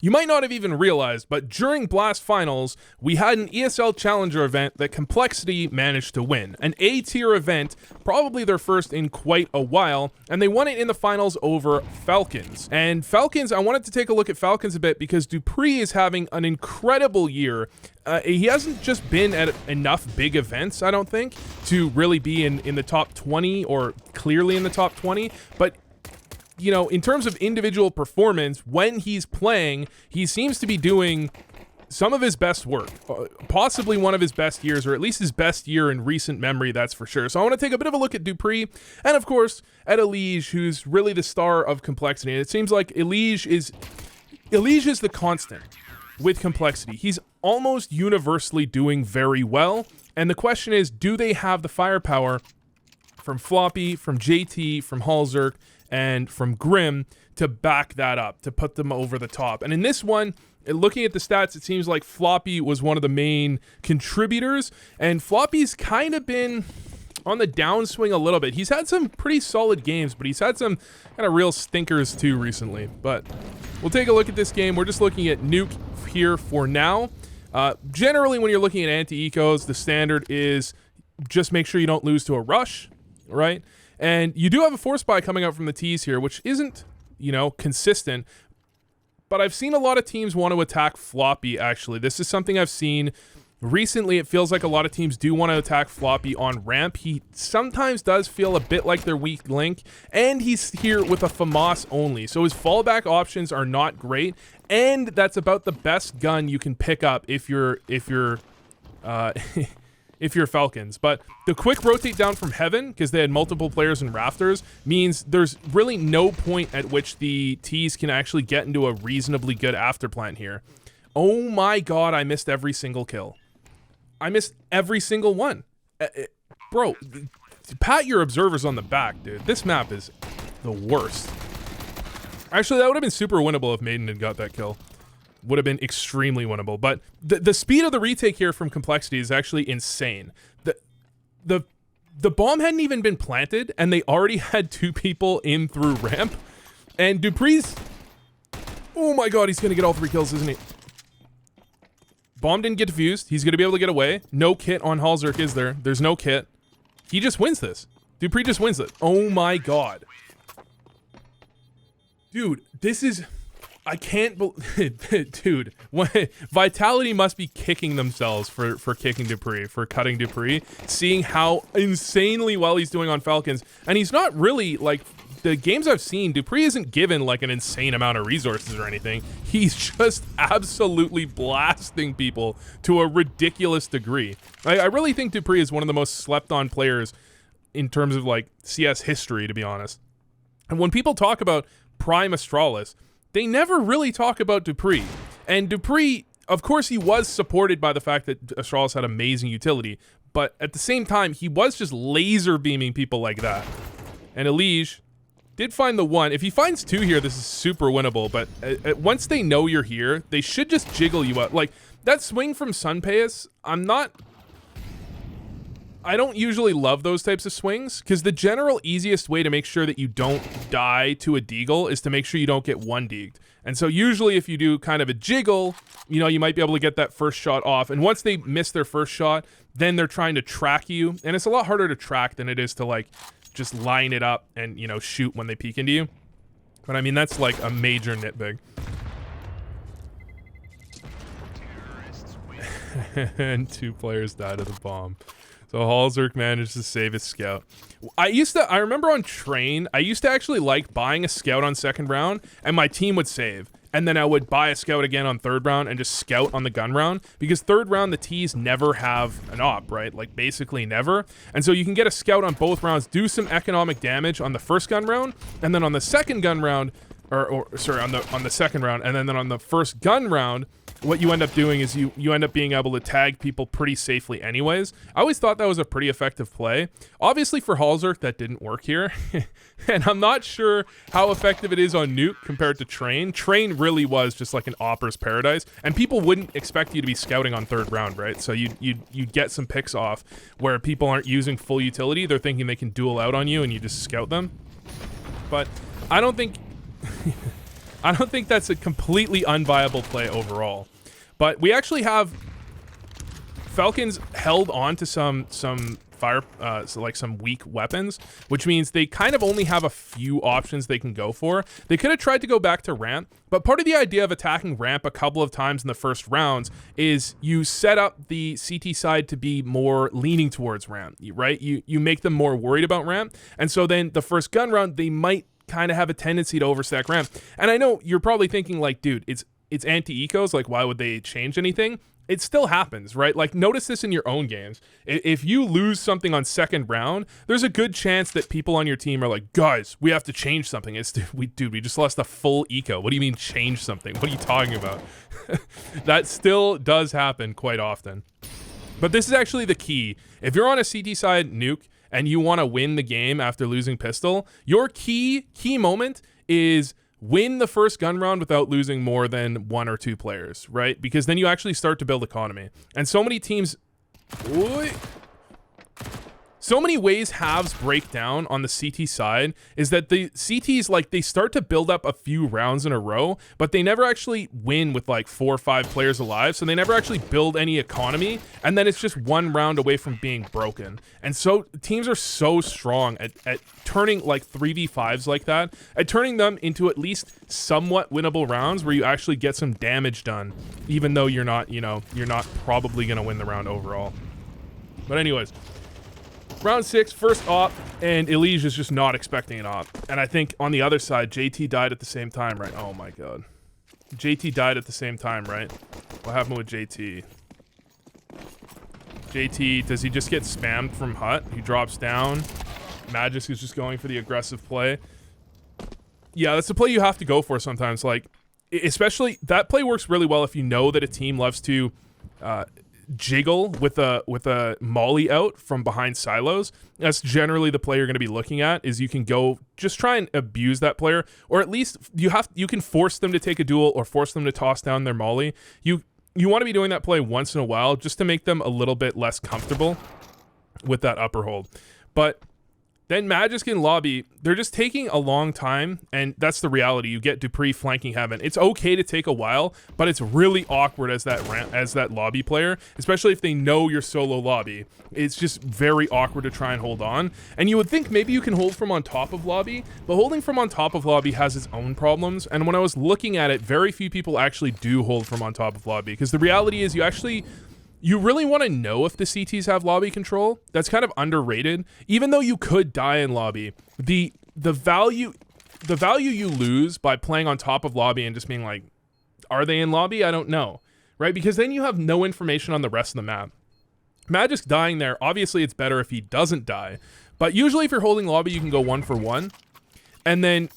You might not have even realized, but during Blast Finals, we had an ESL Challenger event that Complexity managed to win. An A-tier event, probably their first in quite a while, and they won it in the finals over Falcons. And Falcons, I wanted to take a look at Falcons a bit because dupreeh is having an incredible year. He hasn't just been at enough big events, I don't think, to really be in the top 20 or clearly in the top 20, but you know, in terms of individual performance, when he's playing, he seems to be doing some of his best work, possibly one of his best years, or at least his best year in recent memory, that's for sure. So I want to take a bit of a look at dupreeh, and of course, at Elige, who's really the star of Complexity. And it seems like Elige is the constant with Complexity. He's almost universally doing very well, and the question is, do they have the firepower from Floppy, from JT, from Halzerk, and from Grim to back that up, to put them over the top? And in this one, looking at the stats, it seems like Floppy was one of the main contributors, and Floppy's kind of been on the downswing a little bit. He's had some pretty solid games, but he's had some kind of real stinkers too recently. But we'll take a look at this game. We're just looking at Nuke here for now. Generally, when you're looking at anti-ecos, the standard is just make sure you don't lose to a rush, right? And you do have a force buy coming out from the T's here, which isn't, you know, consistent. But I've seen a lot of teams want to attack Floppy, actually. This is something I've seen recently. It feels like a lot of teams do want to attack Floppy on ramp. He sometimes does feel a bit like their weak link, and he's here with a FAMAS only. So his fallback options are not great, and that's about the best gun you can pick up if you're Falcons. But the quick rotate down from heaven, because they had multiple players in rafters, means there's really no point at which the T's can actually get into a reasonably good afterplant here. Oh my god, I missed every single kill. I missed every single one. Bro, pat your observers on the back, dude. This map is the worst. Actually, that would have been super winnable if Maiden had got that kill. Would have been extremely winnable, but the speed of the retake here from Complexity is actually insane. The bomb hadn't even been planted, and they already had two people in through ramp, and dupreeh's, oh my god, he's gonna get all three kills, isn't he? Bomb didn't get defused. He's gonna be able to get away. No kit on Halzerk, is there? There's no kit. He just wins this. dupreeh just wins it. Oh my god. Dude, this is... I can't believe, dude, Vitality must be kicking themselves for kicking dupreeh, for cutting dupreeh, seeing how insanely well he's doing on Falcons. And he's not really, like, the games I've seen, dupreeh isn't given, like, an insane amount of resources or anything. He's just absolutely blasting people to a ridiculous degree. I really think dupreeh is one of the most slept-on players in terms of, like, CS history, to be honest. And when people talk about Prime Astralis, they never really talk about dupreeh. And dupreeh, of course, he was supported by the fact that Astralis had amazing utility, but at the same time, he was just laser beaming people like that. And Elige did find the one. If he finds two here, this is super winnable, but once they know you're here, they should just jiggle you out. Like, that swing from Sunpayas, I don't usually love those types of swings, because the general easiest way to make sure that you don't die to a deagle is to make sure you don't get one deagged. And so usually if you do kind of a jiggle, you know, you might be able to get that first shot off. And once they miss their first shot, then they're trying to track you. And it's a lot harder to track than it is to, like, just line it up and, you know, shoot when they peek into you. But I mean, that's like a major nitpick. And two players died of the bomb. So Halzerk managed to save his scout. I remember on Train, I used to actually like buying a scout on second round, and my team would save. And then I would buy a scout again on third round and just scout on the gun round, because third round, the T's never have an op, right? Like, basically never. And so you can get a scout on both rounds, do some economic damage on the first gun round, and then on the second gun round, sorry, on the second round, and then on the first gun round, what you end up doing is you end up being able to tag people pretty safely anyways. I always thought that was a pretty effective play. Obviously for Halzerk, that didn't work here. And I'm not sure how effective it is on Nuke compared to Train. Train really was just like an opper's paradise, and people wouldn't expect you to be scouting on third round, right? So you'd get some picks off where people aren't using full utility. They're thinking they can duel out on you, and you just scout them. But I don't think... I don't think that's a completely unviable play overall. But we actually have Falcons held on to some fire, so like some weak weapons, which means they kind of only have a few options they can go for. They could have tried to go back to ramp, but part of the idea of attacking ramp a couple of times in the first rounds is you set up the CT side to be more leaning towards ramp, right? You make them more worried about ramp, and so then the first gun round, they might kind of have a tendency to overstack ramp. And I know you're probably thinking like, dude, it's anti-ecos, like why would they change anything? It still happens, right? Like, notice this in your own games. If you lose something on second round, there's a good chance that people on your team are like, guys, we have to change something. We just lost a full eco. What do you mean change something? What are you talking about? That still does happen quite often. But this is actually the key. If you're on a CT side nuke and you want to win the game after losing pistol, your key moment is win the first gun round without losing more than 1 or 2 players, right? Because then you actually start to build economy. And so many teams... So many ways halves break down on the CT side is that the CTs, like, they start to build up a few rounds in a row, but they never actually win with like 4 or 5 players alive, so they never actually build any economy, and then it's just 1 round away from being broken. And so teams are so strong at turning like 3v5s like that, at turning them into at least somewhat winnable rounds where you actually get some damage done, even though you're not probably going to win the round overall. But anyways, round 6, first op, and Elige is just not expecting an op. And I think on the other side, JT died at the same time, right? Oh my god. JT died at the same time, right? What happened with JT? JT, does he just get spammed from hut? He drops down. Magisk is just going for the aggressive play. Yeah, that's the play you have to go for sometimes. Like, especially, that play works really well if you know that a team loves to jiggle with a molly out from behind silos. That's generally the play you're going to be looking at, is you can go just try and abuse that player, or at least you can force them to take a duel or force them to toss down their molly. You want to be doing that play once in a while just to make them a little bit less comfortable with that upper hold. But then Magisk in lobby, they're just taking a long time, and that's the reality. You get dupreeh flanking heaven. It's okay to take a while, but it's really awkward as that lobby player, especially if they know your solo lobby. It's just very awkward to try and hold on. And you would think maybe you can hold from on top of lobby, but holding from on top of lobby has its own problems. And when I was looking at it, very few people actually do hold from on top of lobby, because the reality is you really want to know if the CTs have lobby control. That's kind of underrated. Even though you could die in lobby, the value you lose by playing on top of lobby and just being like, are they in lobby? I don't know, right? Because then you have no information on the rest of the map. Magisk dying there, obviously it's better if he doesn't die. But usually if you're holding lobby, you can go 1 for 1. And then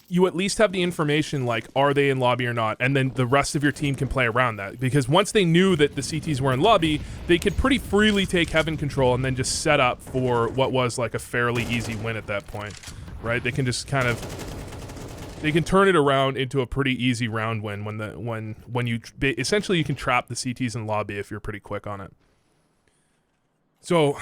you at least have the information, like, are they in lobby or not? And then the rest of your team can play around that. Because once they knew that the CTs were in lobby, they could pretty freely take heaven control and then just set up for what was like a fairly easy win at that point, right? They can just kind of, they can turn it around into a pretty easy round win when you, essentially you can trap the CTs in lobby if you're pretty quick on it. So,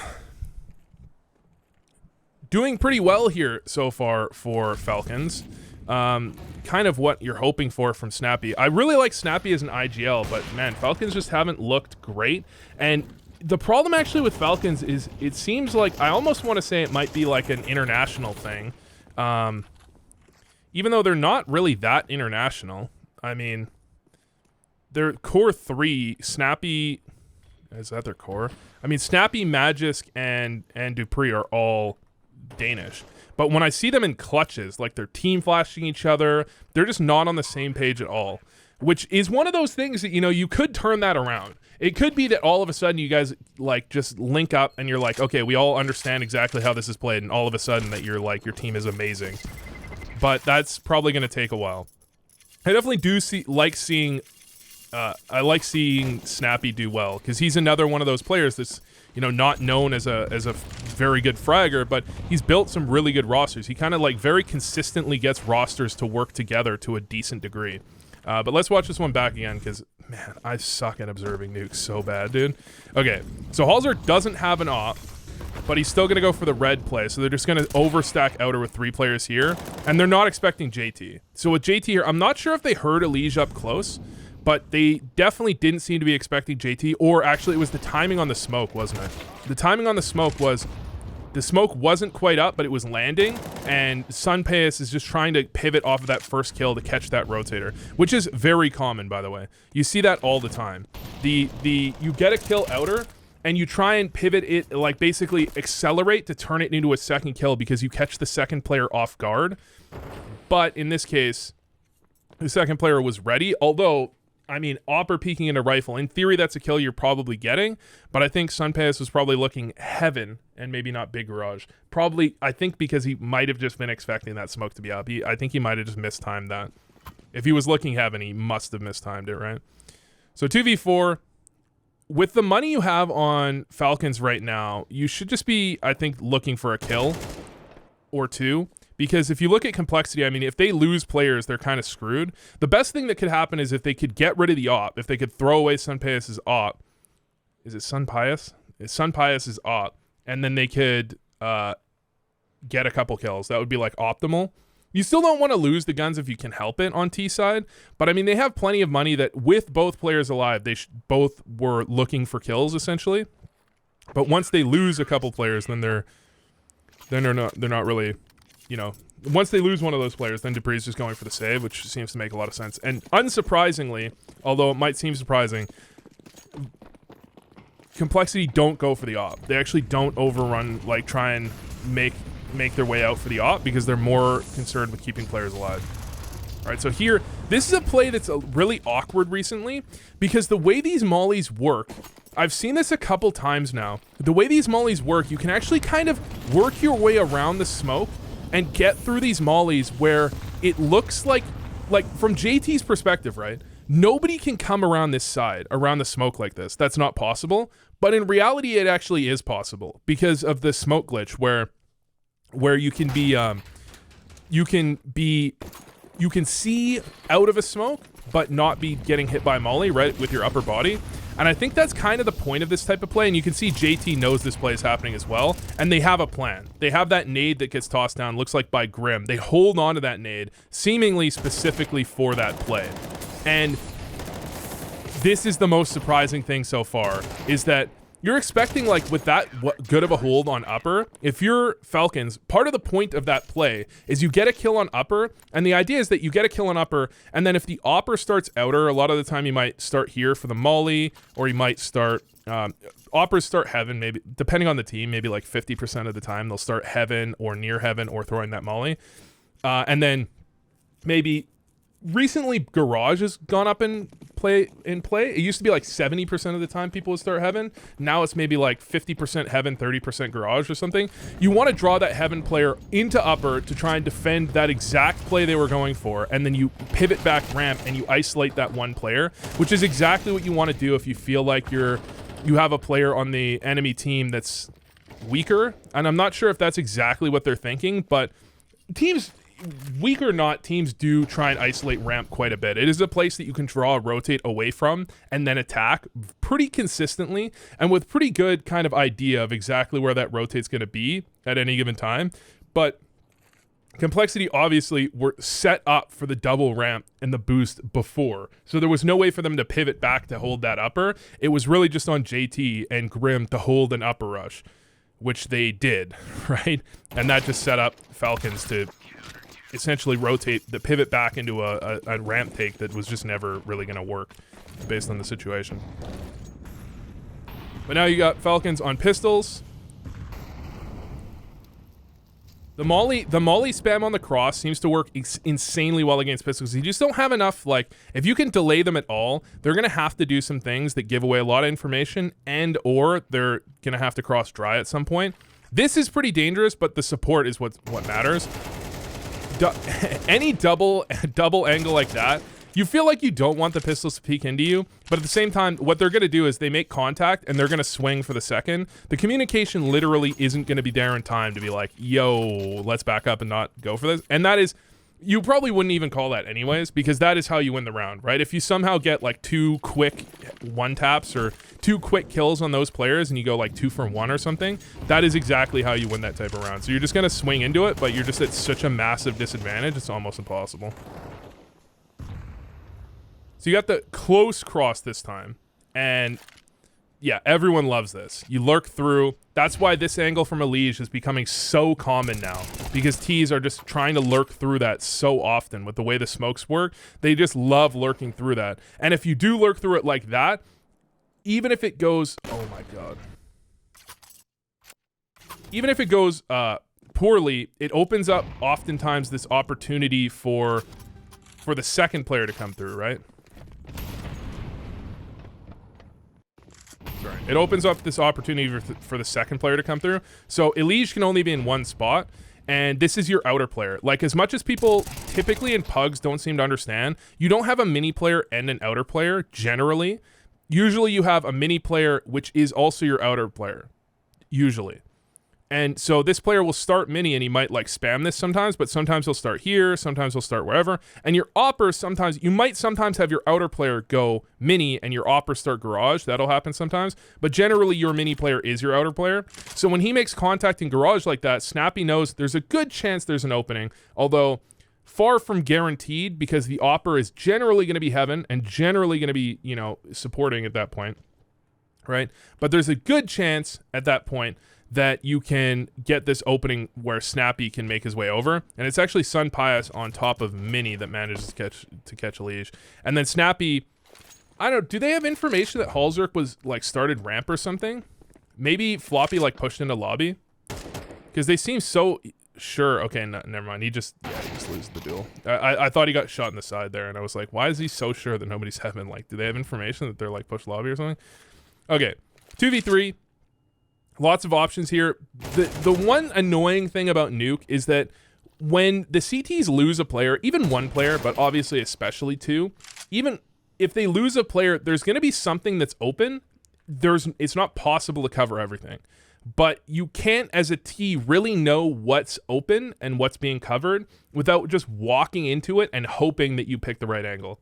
doing pretty well here so far for Falcons. Kind of what you're hoping for from Snappy. I really like Snappy as an IGL, but man, Falcons just haven't looked great. And the problem actually with Falcons is it seems like, I almost want to say it might be like an international thing. Even though they're not really that international. I mean, their core 3, Snappy, is that their core? I mean, Snappy, Magisk, and dupreeh are all Danish. But when I see them in clutches, like they're team flashing each other, they're just not on the same page at all, which is one of those things that, you know, you could turn that around. It could be that all of a sudden you guys like just link up and you're like, okay, we all understand exactly how this is played, and all of a sudden that you're like, your team is amazing. But that's probably going to take a while. I definitely do I like seeing Snappy do well, because he's another one of those players that's, you know, not known as a very good fragger, but he's built some really good rosters. He kind of like very consistently gets rosters to work together to a decent degree. But let's watch this one back again, because, man, I suck at observing nukes so bad, dude. Okay, so Halzer doesn't have an op. but he's still going to go for the red play. So they're just going to overstack outer with 3 players here, and they're not expecting JT. So with JT here, I'm not sure if they heard Elige up close, but they definitely didn't seem to be expecting JT, or actually it was the timing on the smoke, wasn't it? The timing on the smoke was, the smoke wasn't quite up, but it was landing, and Sunpaeus is just trying to pivot off of that first kill to catch that rotator, which is very common, by the way. You see that all the time. You get a kill outer, and you try and pivot it, like basically accelerate to turn it into a second kill because you catch the second player off guard. But in this case, the second player was ready, although, I mean, Opper peeking in a rifle, in theory that's a kill you're probably getting, but I think Sunpaeus was probably looking heaven and maybe not big garage. Probably, I think because he might have just been expecting that smoke to be up. I think he might have just mistimed that. If he was looking heaven, he must have mistimed it, right? So 2v4, with the money you have on Falcons right now, you should just be, I think, looking for a kill or 2. Because if you look at complexity, I mean, if they lose players, they're kind of screwed. The best thing that could happen is if they could get rid of the op, if they could throw away Sunpaeus' op. Is it Sunpaeus? It's Sunpaeus' op. And then they could get a couple kills. That would be like optimal. You still don't want to lose the guns if you can help it on T side. But I mean, they have plenty of money that with both players alive, they both were looking for kills essentially. But once they lose a couple players, then they're not really... You know, once they lose one of those players, then dupreeh's just going for the save, which seems to make a lot of sense. And unsurprisingly, although it might seem surprising, complexity don't go for the op. They actually don't overrun, like try and make their way out for the op because they're more concerned with keeping players alive. All right, so here, this is a play that's really awkward recently because the way these mollies work, I've seen this a couple times now. The way these mollies work, you can actually kind of work your way around the smoke and get through these mollies where it looks like from JT's perspective, right? Nobody can come around this side, around the smoke like this. That's not possible. But in reality, it actually is possible because of the smoke glitch where you can see out of a smoke, but not be getting hit by molly, right, with your upper body. And I think that's kind of the point of this type of play, and you can see JT knows this play is happening as well, and they have a plan. They have that nade that gets tossed down, looks like by Grim. They hold on to that nade, seemingly specifically for that play. And this is the most surprising thing so far, is that you're expecting, like, with that good of a hold on upper, if you're Falcons, part of the point of that play is you get a kill on upper, and the idea is that you get a kill on upper, and then if the opper starts outer, a lot of the time you might start here for the molly, or you might start, oppers start heaven, maybe, depending on the team, maybe like 50% of the time, they'll start heaven, or near heaven, or throwing that molly. And then maybe... Recently, garage has gone up in play. It used to be like 70% of the time people would start heaven. Now it's maybe like 50% heaven, 30% garage or something. You want to draw that heaven player into upper to try and defend that exact play they were going for, and then you pivot back ramp and you isolate that one player, which is exactly what you want to do if you feel like you have a player on the enemy team that's weaker. And I'm not sure if that's exactly what they're thinking, but teams... Weak or not, teams do try and isolate ramp quite a bit. It is a place that you can draw a rotate away from and then attack pretty consistently and with pretty good kind of idea of exactly where that rotate's going to be at any given time. But complexity obviously were set up for the double ramp and the boost before. So there was no way for them to pivot back to hold that upper. It was really just on JT and Grim to hold an upper rush, which they did, right? And that just set up Falcons to essentially rotate the pivot back into a ramp take that was just never really going to work based on the situation. But now you got Falcons on pistols. The molly spam on the cross seems to work insanely well against pistols. You just don't have enough, like, if you can delay them at all, they're going to have to do some things that give away a lot of information, and or they're going to have to cross dry at some point. This is pretty dangerous, but the support is what matters. Any double angle like that, you feel like you don't want the pistols to peek into you, but at the same time, what they're going to do is they make contact and they're going to swing for the second. The communication literally isn't going to be there in time to be like, yo, let's back up and not go for this. And that is, you probably wouldn't even call that anyways, because that is how you win the round, right? If you somehow get like 2 quick one taps or 2 quick kills on those players and you go like 2 for 1 or something, that is exactly how you win that type of round. So you're just going to swing into it, but you're just at such a massive disadvantage, it's almost impossible. So you got the close cross this time, and yeah, everyone loves this. You lurk through. That's why this angle from a liege is becoming so common now, because Ts are just trying to lurk through that so often with the way the smokes work. They just love lurking through that. And if you do lurk through it like that, even if it goes, oh my God. Even if it goes poorly, it opens up oftentimes this opportunity for the second player to come through, right? Right. It opens up this opportunity for the second player to come through. So Elige can only be in one spot, and this is your outer player. Like, as much as people typically in pugs don't seem to understand, you don't have a mini player and an outer player generally. Usually you have a mini player which is also your outer player, usually. And so this player will start mini and he might like spam this sometimes, but sometimes he'll start here, sometimes he'll start wherever. And your oppers sometimes, you might sometimes have your outer player go mini and your opper start garage. That'll happen sometimes. But generally your mini player is your outer player. So when he makes contact in garage like that, Snappy knows there's a good chance there's an opening, although far from guaranteed, because the opper is generally going to be heaven and generally going to be, you know, supporting at that point, right? But there's a good chance at that point that you can get this opening where Snappy can make his way over. And it's actually Sun Pius on top of Mini that manages to catch a liege. And then Snappy, I don't know, do they have information that Halzerk was like started ramp or something? Maybe Floppy like pushed into lobby? Because they seem so sure. Okay, no, never mind. He just loses the duel. I thought he got shot in the side there, and I was like, why is he so sure that nobody's heaven? Like, do they have information that they're like push lobby or something? Okay, 2v3. Lots of options here. The one annoying thing about Nuke is that when the CTs lose a player, even one player, but obviously especially two, even if they lose a player, there's going to be something that's open. It's not possible to cover everything. But you can't, as a T, really know what's open and what's being covered without just walking into it and hoping that you pick the right angle.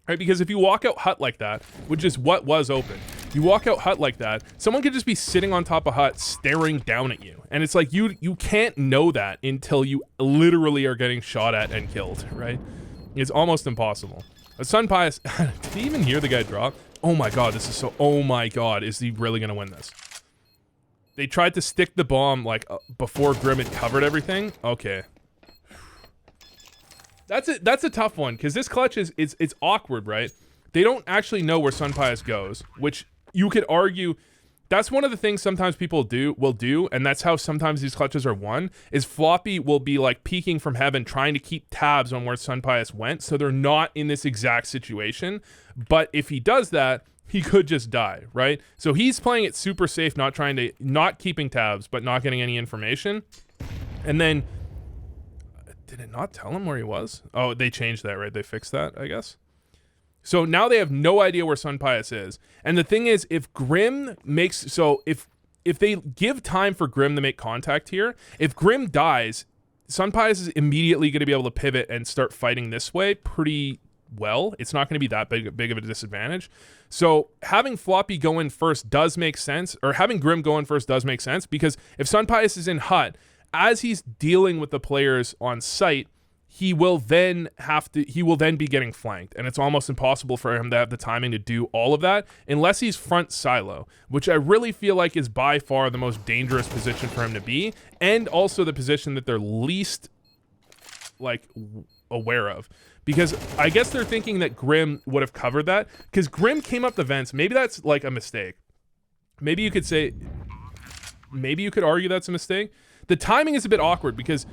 Right? Because if you walk out hut like that, which is what was open, you walk out hut like that, someone could just be sitting on top of hut staring down at you. And it's like you can't know that until you literally are getting shot at and killed, right? It's almost impossible. But Sun Pius, did he even hear the guy drop? Oh my God, this is so, oh my God, is he really going to win this? They tried to stick the bomb like before Grim had covered everything. Okay. That's a tough one, because this clutch is it's awkward, right? They don't actually know where Sun Pius goes, which you could argue that's one of the things sometimes people will do, and that's how sometimes these clutches are won, is Floppy will be like peeking from heaven trying to keep tabs on where Sun Pius went, so they're not in this exact situation. But if he does that, he could just die, right? So he's playing it super safe, not keeping tabs, but not getting any information. And then did it not tell him where he was? Oh, they changed that, right? They fixed that, I guess. So now they have no idea where Sun Pius is. And the thing is, if Grim makes... So if they give time for Grim to make contact here, if Grim dies, Sun Pius is immediately going to be able to pivot and start fighting this way pretty well. It's not going to be that big of a disadvantage. So having Floppy go in first does make sense, or having Grim go in first does make sense, because if Sun Pius is in hut, as he's dealing with the players on site, he will then be getting flanked, and it's almost impossible for him to have the timing to do all of that unless he's front silo, which I really feel like is by far the most dangerous position for him to be, and also the position that they're least like aware of, because I guess they're thinking that Grim would have covered that, because Grim came up the vents. Maybe that's like a mistake. Maybe you could argue that's a mistake. The timing is a bit awkward because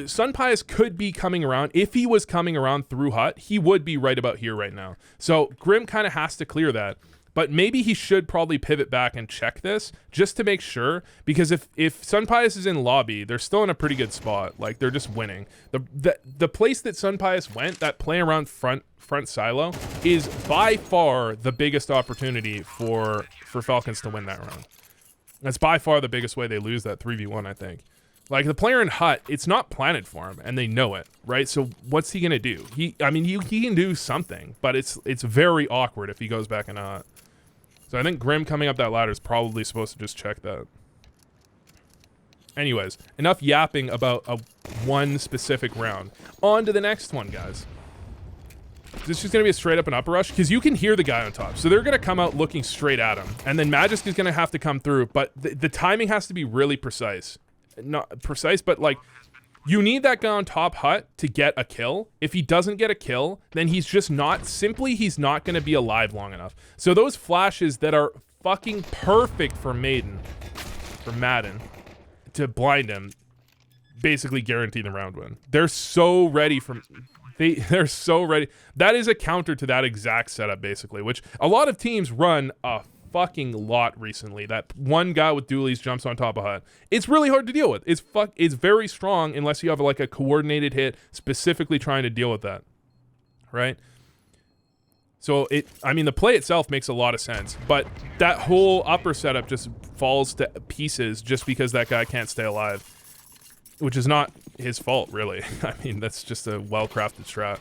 Sun Pius could be coming around. If he was coming around through hut, he would be right about here right now. So Grim kind of has to clear that. But maybe he should probably pivot back and check this just to make sure, because if Sun Pius is in lobby, they're still in a pretty good spot. Like, they're just winning. The place that Sun Pius went, that play around front silo, is by far the biggest opportunity for Falcons to win that round. That's by far the biggest way they lose that 3v1, I think. Like, the player in hut, it's not planted for him, and they know it, right? So what's he gonna do? He can do something, but it's very awkward if he goes back in hut. So I think Grim coming up that ladder is probably supposed to just check that. Anyways, enough yapping about one specific round. On to the next one, guys. This is going to be a straight up and upper rush, because you can hear the guy on top. So they're going to come out looking straight at him, and then Magisk is going to have to come through, but the timing has to be really precise. Not precise, but like, you need that guy on top hut to get a kill. If he doesn't get a kill, then he's just not, he's not going to be alive long enough. So those flashes that are fucking perfect for Madden, to blind him, basically guarantee the round win. They're so ready they're so ready. That is a counter to that exact setup, basically, which a lot of teams run a fucking lot recently. That one guy with dualies jumps on top of hut. It's really hard to deal with. It's very strong unless you have like a coordinated hit specifically trying to deal with that, right? So the play itself makes a lot of sense, but that whole upper setup just falls to pieces just because that guy can't stay alive, which is not his fault, really. I mean, that's just a well-crafted strat.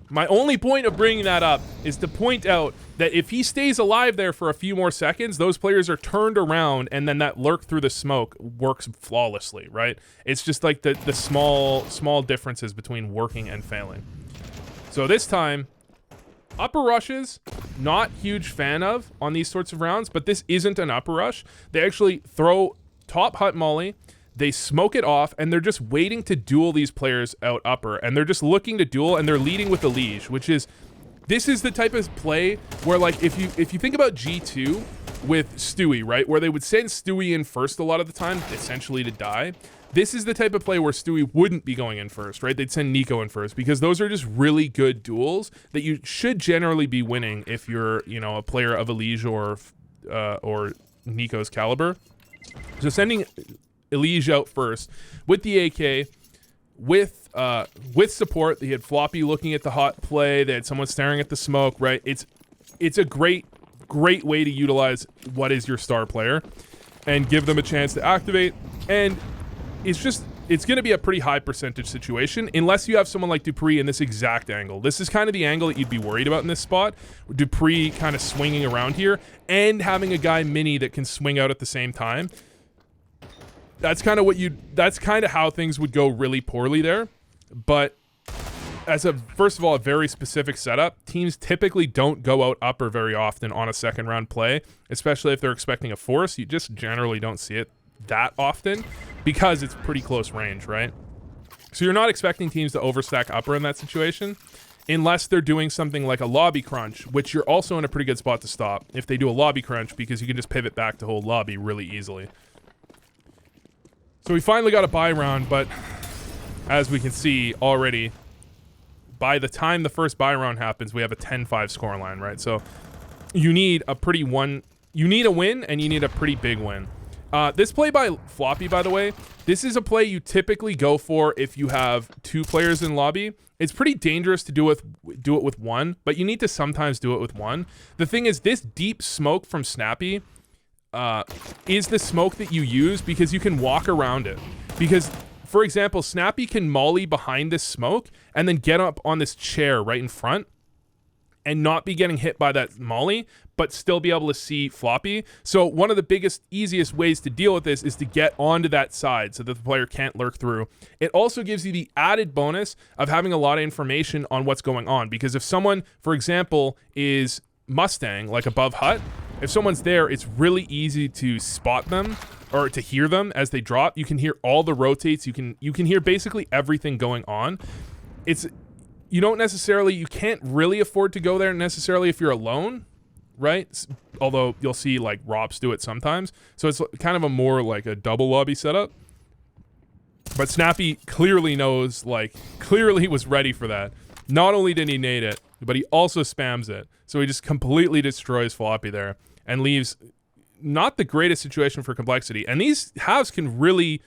My only point of bringing that up is to point out that if he stays alive there for a few more seconds, those players are turned around, and then that lurk through the smoke works flawlessly, right? It's just like the small differences between working and failing. So this time, upper rushes, not huge fan of on these sorts of rounds, but this isn't an upper rush. They actually throw top hut molly, they smoke it off, and they're just waiting to duel these players out upper, and they're just looking to duel, and they're leading with the liege, which is, this is the type of play where, like, if you think about G2 with Stewie, right, where they would send Stewie in first a lot of the time, essentially to die. This is the type of play where Stewie wouldn't be going in first, right? They'd send Nico in first, because those are just really good duels that you should generally be winning if you're, you know, a player of a liege or Nico's caliber. So sending Elige out first with the AK, with support. They had Floppy looking at the hot play. They had someone staring at the smoke, right? It's a great way to utilize what is your star player and give them a chance to activate. And it's going to be a pretty high percentage situation unless you have someone like dupreeh in this exact angle. This is kind of the angle that you'd be worried about in this spot. dupreeh kind of swinging around here and having a guy mini that can swing out at the same time. That's kind of how things would go really poorly there. But as first of all, a very specific setup, teams typically don't go out upper very often on a second round play, especially if they're expecting a force. You just generally don't see it that often because it's pretty close range, right? So you're not expecting teams to overstack upper in that situation unless they're doing something like a lobby crunch, which you're also in a pretty good spot to stop if they do a lobby crunch, because you can just pivot back to hold lobby really easily. So we finally got a buy round, but as we can see already, by the time the first buy round happens, we have a 10-5 scoreline, right? So you need a win, and you need a pretty big win. This play by Floppy, by the way, this is a play you typically go for if you have two players in lobby. It's pretty dangerous to do it with one, but you need to sometimes do it with one. The thing is, this deep smoke from Snappy is the smoke that you use because you can walk around it. Because, for example, Snappy can molly behind this smoke and then get up on this chair right in front and not be getting hit by that molly, but still be able to see Floppy. So one of the easiest ways to deal with this is to get onto that side so that the player can't lurk through. It also gives you the added bonus of having a lot of information on what's going on, because if someone, for example, is Mustang, like above hut, if someone's there, it's really easy to spot them or to hear them as they drop. You can hear all the rotates. You can hear basically everything going on. You can't really afford to go there necessarily if you're alone, right? Although you'll see like Robs do it sometimes. So it's kind of a more like a double lobby setup. But Snappy clearly was ready for that. Not only did he nade it, but he also spams it. So he just completely destroys Floppy there and leaves not the greatest situation for complexity. And these halves can really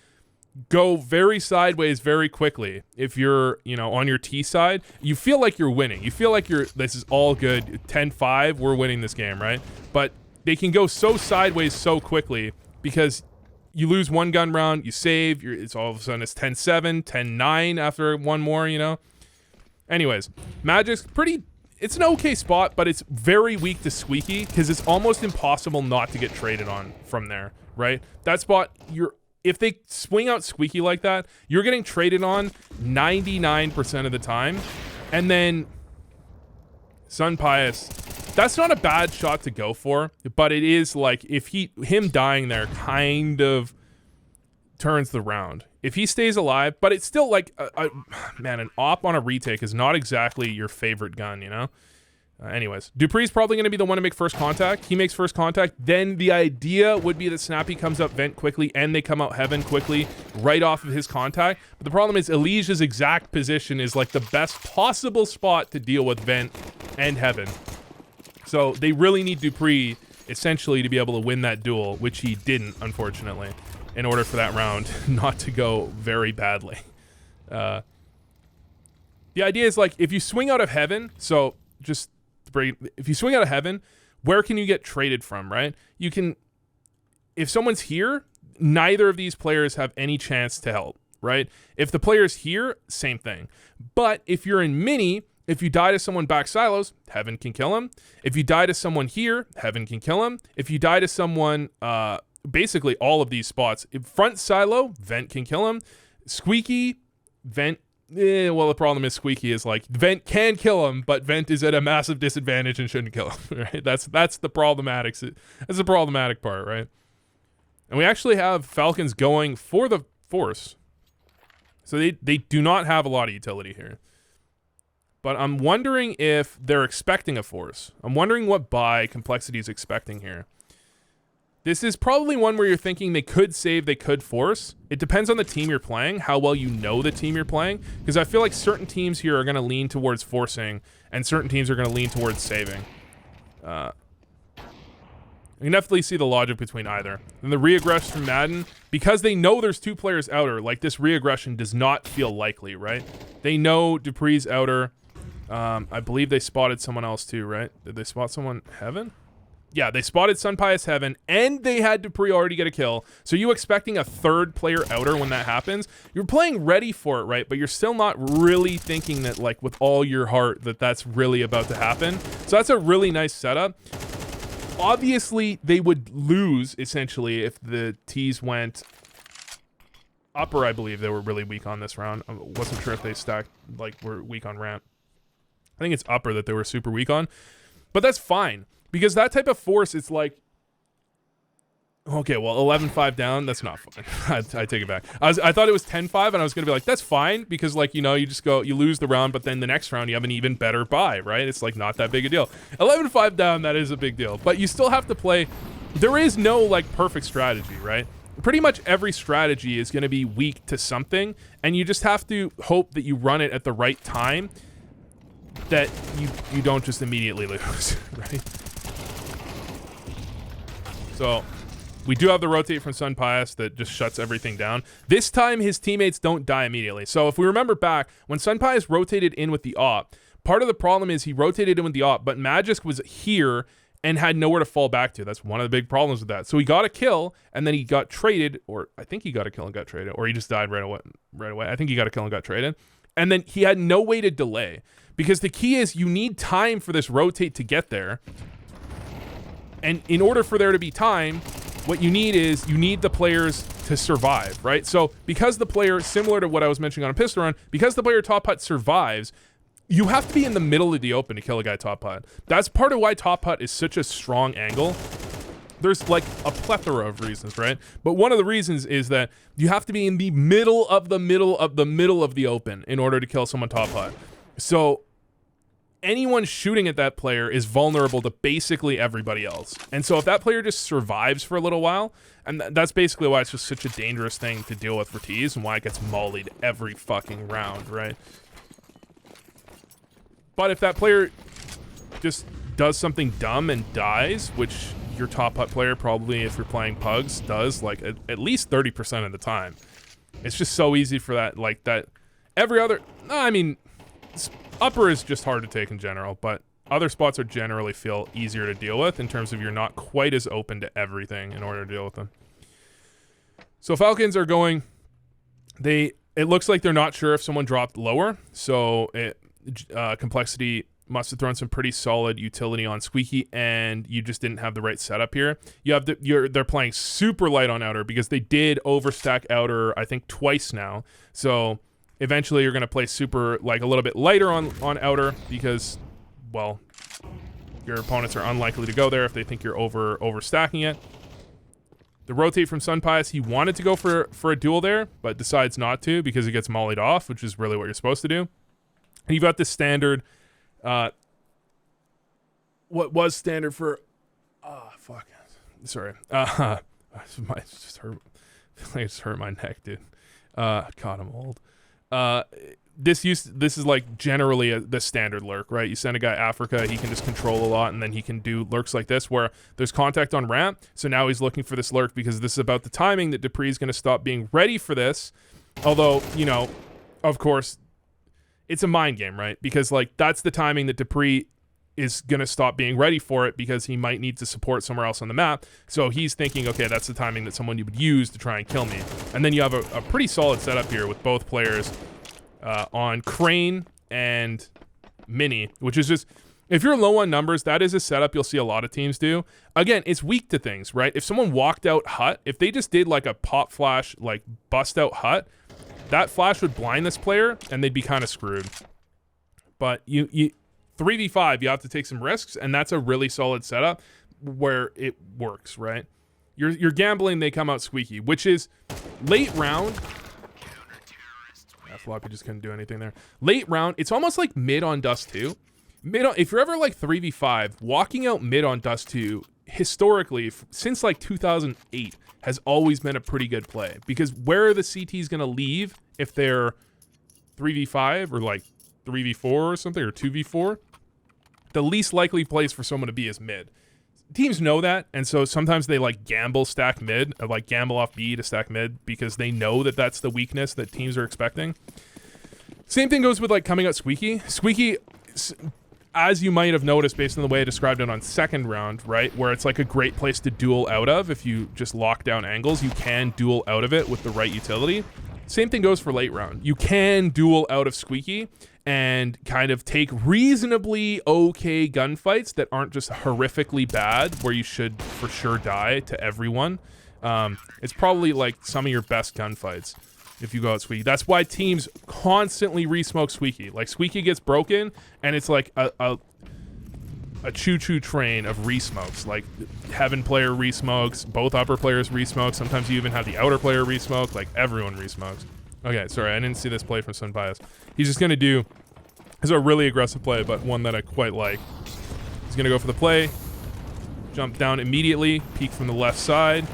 go very sideways very quickly. If you're, on your T side, you feel like you're winning. You feel like this is all good. 10-5, we're winning this game, right? But they can go so sideways so quickly because you lose one gun round, you save, it's all of a sudden it's 10-7, 10-9 after one more, you know? Anyways, Magic's it's an okay spot, but it's very weak to Squeaky because it's almost impossible not to get traded on from there, right? That spot, if they swing out Squeaky like that, you're getting traded on 99% of the time. And then Sun Pius, that's not a bad shot to go for, but it is like if him dying there kind of turns the round. If he stays alive, but it's still like, man, an op on a retake is not exactly your favorite gun, you know? Anyways, dupreeh's probably going to be the one to make first contact. He makes first contact. Then the idea would be that Snappy comes up vent quickly and they come out heaven quickly right off of his contact. But the problem is Elijah's exact position is like the best possible spot to deal with vent and heaven. So they really need dupreeh essentially to be able to win that duel, which he didn't, unfortunately, in order for that round not to go very badly. The idea is like if you swing out of heaven, so just if you swing out of heaven, where can you get traded from, right? You can, if someone's here, neither of these players have any chance to help, right? If the player's here, same thing. But if you're in mini, if you die to someone back silos, heaven can kill him. If you die to someone here, heaven can kill him. If you die to someone, basically all of these spots, front silo, vent can kill him. Squeaky, vent, well, the problem is Squeaky is like, vent can kill him, but vent is at a massive disadvantage and shouldn't kill him, right? That's the problematic, that's the problematic part, right? And we actually have Falcons going for the Force. So they do not have a lot of utility here. But I'm wondering if they're expecting a Force. I'm wondering what buy Complexity is expecting here. This is probably one where you're thinking they could save, they could force. It depends on the team you're playing, how well you know the team you're playing, because I feel like certain teams here are going to lean towards forcing, and certain teams are going to lean towards saving. You can definitely see the logic between either. And the re-aggression from Madden, because they know there's two players outer, like this re-aggression does not feel likely, right? They know dupreeh's outer. I believe they spotted someone else too, right? Did they spot someone heaven? Yeah, they spotted Sun Pius heaven, and they had dupreeh already get a kill. So you expecting a third player outer when that happens? You're playing ready for it, right? But you're still not really thinking that, like, with all your heart, that that's really about to happen. So that's a really nice setup. Obviously, they would lose, essentially, if the T's went upper, I believe. They were really weak on this round. I wasn't sure if they stacked, like, were weak on ramp. I think it's upper that they were super weak on. But that's fine. Because that type of force, it's like, okay, well, 11-5 down, that's not fine. I take it back. I thought it was 10-5, and I was going to be like, that's fine, because, like, you know, you just go, you lose the round, but then the next round, you have an even better buy, right? It's, like, not that big a deal. 11-5 down, that is a big deal. But you still have to play, there is no, like, perfect strategy, right? Pretty much every strategy is going to be weak to something, and you just have to hope that you run it at the right time, that you don't just immediately lose, right? So we do have the rotate from Sun Pius that just shuts everything down. This time his teammates don't die immediately. So if we remember back, when Sun Pius rotated in with the op, part of the problem is he rotated in with the op, but Magisk was here and had nowhere to fall back to. That's one of the big problems with that. So he got a kill, and then he got traded, or I think he got a kill and got traded, or he just died right away. I think he got a kill and got traded. And then he had no way to delay, because the key is you need time for this rotate to get there. And in order for there to be time, what you need is you need the players to survive, right? So because the player, similar to what I was mentioning on a pistol run, because the player top hut survives, you have to be in the middle of the open to kill a guy top hut. That's part of why top hut is such a strong angle. There's like a plethora of reasons, right? But one of the reasons is that you have to be in the middle of the middle of the middle of the open in order to kill someone top hut. So anyone shooting at that player is vulnerable to basically everybody else. And so if that player just survives for a little while, and that's basically why it's just such a dangerous thing to deal with for T's and why it gets mollied every fucking round, right? But if that player just does something dumb and dies, which your top hut player probably, if you're playing pugs, does like at least 30% of the time. It's just so easy for that, like that every other, I mean, upper is just hard to take in general, but other spots are generally feel easier to deal with in terms of you're not quite as open to everything in order to deal with them. So Falcons are going, it looks like they're not sure if someone dropped lower. So Complexity must have thrown some pretty solid utility on Squeaky, and you just didn't have the right setup here. They're playing super light on outer because they did overstack outer, I think, twice now. So eventually you're going to play super, like, a little bit lighter on outer because, well, your opponents are unlikely to go there if they think you're overstacking it. The rotate from Sunpius, he wanted to go for a duel there, but decides not to because he gets mollied off, which is really what you're supposed to do. And you've got this standard, what was standard for, sorry. I just hurt my neck, dude. God, I'm old. This is like generally the standard lurk, right? You send a guy Africa, he can just control a lot, and then he can do lurks like this where there's contact on ramp. So now he's looking for this lurk because this is about the timing that dupreeh is going to stop being ready for this. Although, you know, of course, it's a mind game, right? Because like that's the timing that dupreeh is going to stop being ready for it because he might need to support somewhere else on the map. So he's thinking, okay, that's the timing that someone you would use to try and kill me. And then you have a pretty solid setup here with both players on Crane and Mini, which is just, if you're low on numbers, that is a setup you'll see a lot of teams do. Again, it's weak to things, right? If someone walked out hut, if they just did like a pop flash, like bust out hut, that flash would blind this player and they'd be kind of screwed. But you 3v5, you have to take some risks, and that's a really solid setup where it works, right? You're gambling they come out Squeaky, which is late round. Floppy just couldn't do anything there. Late round, it's almost like mid on Dust 2. If you're ever like 3v5, walking out mid on Dust 2, historically, since like 2008, has always been a pretty good play. Because where are the CTs going to leave if they're 3v5 or like 3v4 or something, or 2v4? The least likely place for someone to be is mid. Teams know that, and so sometimes they like gamble stack mid, or like gamble off B to stack mid because they know that that's the weakness that teams are expecting. Same thing goes with like coming out Squeaky. Squeaky, as you might have noticed based on the way I described it on second round, right, where it's like a great place to duel out of. If you just lock down angles, you can duel out of it with the right utility. Same thing goes for late round. You can duel out of Squeaky and kind of take reasonably okay gunfights that aren't just horrifically bad, where you should for sure die to everyone. It's probably like some of your best gunfights if you go out Squeaky. That's why teams constantly re-smoke Squeaky. Like Squeaky gets broken, and it's like a choo-choo train of re-smokes. Like Heaven player re-smokes, both upper players re-smoke. Sometimes you even have the outer player re-smoke. Like everyone re-smokes. Okay, sorry, I didn't see this play from Sunpius. He's just gonna do, it's a really aggressive play, but one that I quite like. He's gonna go for the play, jump down immediately, peek from the left side,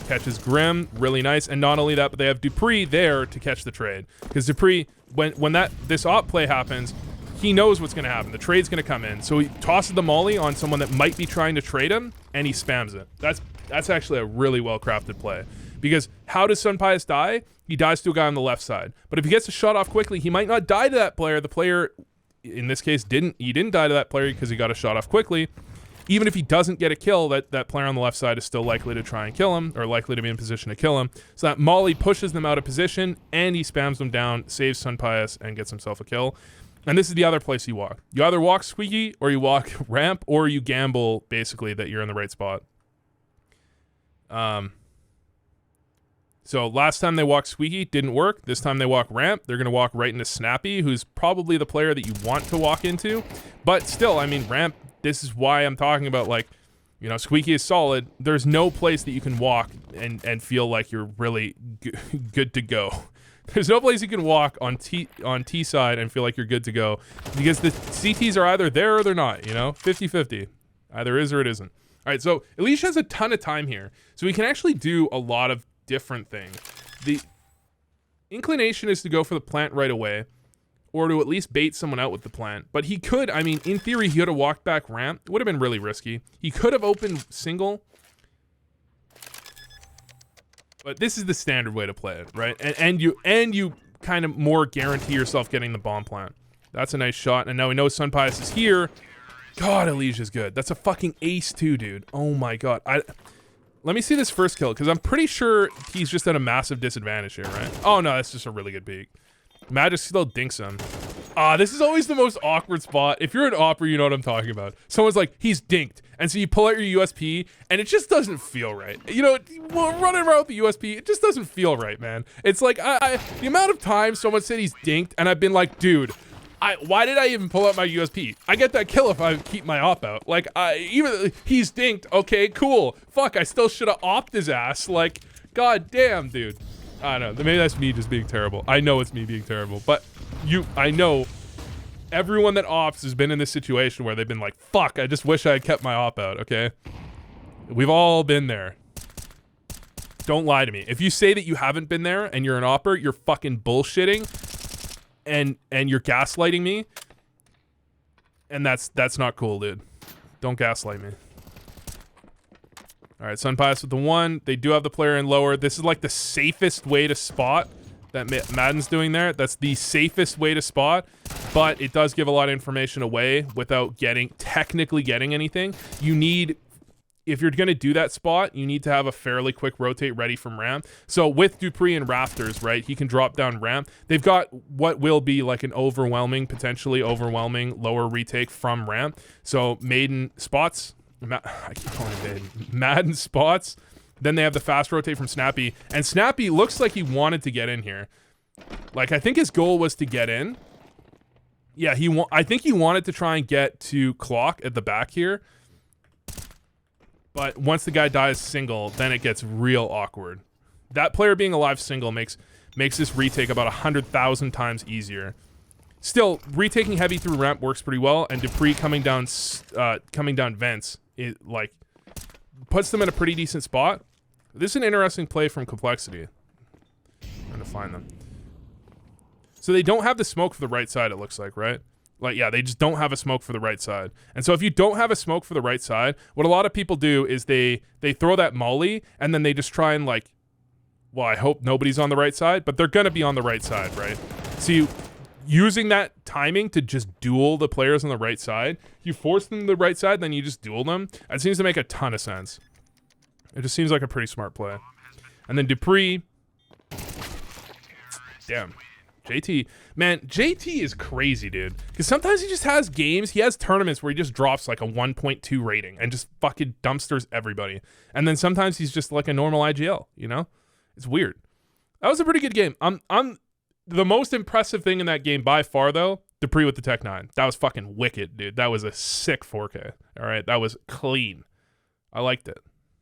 catches Grim, really nice. And not only that, but they have dupreeh there to catch the trade. Because dupreeh, when this op play happens, he knows what's gonna happen. The trade's gonna come in. So he tosses the molly on someone that might be trying to trade him, and he spams it. That's actually a really well-crafted play. Because how does Sunpius die? He dies to a guy on the left side. But if he gets a shot off quickly, he might not die to that player. The player, in this case, didn't die to that player because he got a shot off quickly. Even if he doesn't get a kill, that player on the left side is still likely to try and kill him, or likely to be in position to kill him. So that molly pushes them out of position, and he spams them down, saves Sunpius, and gets himself a kill. And this is the other place you walk. You either walk Squeaky, or you walk ramp, or you gamble, basically, that you're in the right spot. So last time they walked Squeaky, didn't work. This time they walk ramp. They're going to walk right into Snappy, who's probably the player that you want to walk into. But still, I mean, ramp, this is why I'm talking about, like, you know, Squeaky is solid. There's no place that you can walk and feel like you're really good to go. There's no place you can walk on T side and feel like you're good to go. Because the CTs are either there or they're not, you know? 50-50. Either is or it isn't. All right, so Elish has a ton of time here. So he can actually do a lot of different thing. The inclination is to go for the plant right away, or to at least bait someone out with the plant. But he could, I mean, in theory, he could have walked back ramp. It would have been really risky. He could have opened single. But this is the standard way to play it, right? And you kind of more guarantee yourself getting the bomb plant. That's a nice shot. And now we know Sunpius is here. God, Elijah's good. That's a fucking ace too, dude. Oh my god. Let me see this first kill, because I'm pretty sure he's just at a massive disadvantage here, right? Oh, no, that's just a really good peek. Magic still dinks him. This is always the most awkward spot. If you're an opera, you know what I'm talking about. Someone's like, he's dinked. And so you pull out your USP, and it just doesn't feel right. You know, running around with the USP, it just doesn't feel right, man. It's like, the amount of times someone said he's dinked, and I've been like, dude, why did I even pull out my USP? I get that kill if I keep my op out. Like, even he's dinked. Okay, cool. Fuck, I still should have opped his ass. Like, god damn, dude. I don't know. Maybe that's me just being terrible. I know it's me being terrible, but I know everyone that opts has been in this situation where they've been like, fuck, I just wish I had kept my op out, okay? We've all been there. Don't lie to me. If you say that you haven't been there and you're an opper, you're fucking bullshitting and you're gaslighting me. And that's not cool, dude. Don't gaslight me. All right, Sun Pious with the 1. They do have the player in lower. This is like the safest way to spot that Madden's doing there. That's the safest way to spot, but it does give a lot of information away without technically getting anything. You need, if you're going to do that spot, you need to have a fairly quick rotate ready from ramp. So with dupreeh and Rafters, right, he can drop down ramp. They've got what will be like an potentially overwhelming lower retake from ramp. So Maiden spots. I keep calling him Maiden. Madden spots. Then they have the fast rotate from Snappy. And Snappy looks like he wanted to get in here. Like, I think his goal was to get in. Yeah, I think he wanted to try and get to clock at the back here. But once the guy dies single, then it gets real awkward. That player being alive single makes this retake about 100,000 times easier. Still, retaking heavy through ramp works pretty well, and dupreeh coming down vents, it like puts them in a pretty decent spot. This is an interesting play from Complexity. I'm trying to find them. So they don't have the smoke for the right side, it looks like, right? Like, yeah, they just don't have a smoke for the right side. And so if you don't have a smoke for the right side, what a lot of people do is they throw that molly, and then they just try and like, well, I hope nobody's on the right side, but they're gonna be on the right side, right? So using that timing to just duel the players on the right side, you force them to the right side, then you just duel them. It seems to make a ton of sense. It just seems like a pretty smart play. And then dupreeh. Damn. JT. Man, JT is crazy, dude. Because sometimes he just has games, he has tournaments where he just drops like a 1.2 rating and just fucking dumpsters everybody. And then sometimes he's just like a normal IGL, you know? It's weird. That was a pretty good game. The most impressive thing in that game by far, though, dupreeh with the Tech 9. That was fucking wicked, dude. That was a sick 4K. All right, that was clean. I liked it.